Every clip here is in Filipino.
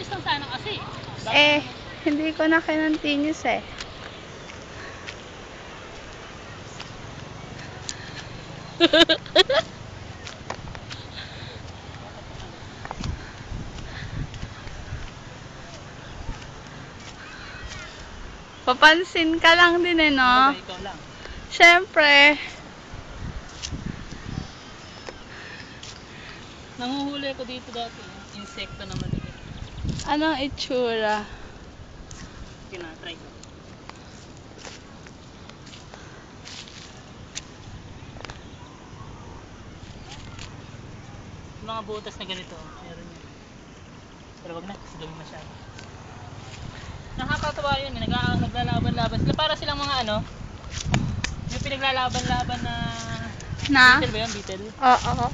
continuous lang sana kasi. Hindi ko na kinontinuous eh. Papansin ka lang din eh, no? Ikaw lang. Siyempre. Nanguhuli ko dito dati. Insekto na maliit. Anong itsura? Tinatry ko. Mga butas na ganito, meron yun. Pero wag na, kasi dumi masyado. Nakakatawa yun, naglalaban-laban sila. Para silang mga ano, yung pinaglalaban-laban na beetle ba yun? Beetle? Oo.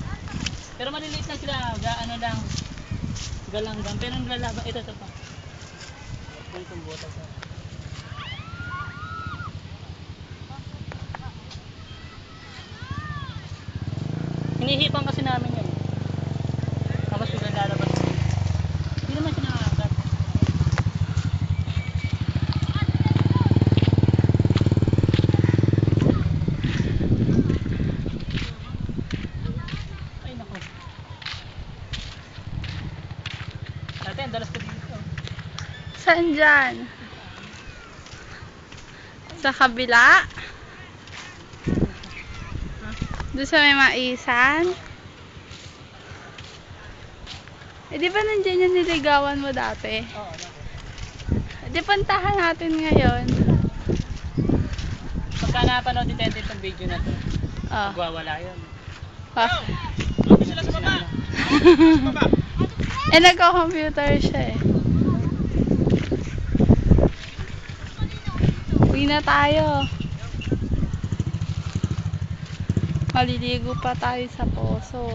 Pero maliliit lang sila, ano lang, galanggang. Pero naglalaban, ito pa. Ito itong butas. Hinihipan kasi namin yun. Tapos biglang lalabas. Hindi naman siya nakakagat. Ay naku. Dati ang dalas ko dito. Saan dyan? Sa kabila? Doon sa may maisan? Di ba nandiyan yung niligawan mo dati? Oo, Di puntahan natin ngayon. pagka napanood ni Tete itong video na to, magwawala yun. Bakit sila sa baba? Nagko-computer siya eh. Uwi na tayo. Maliligo pa tayo sa poso.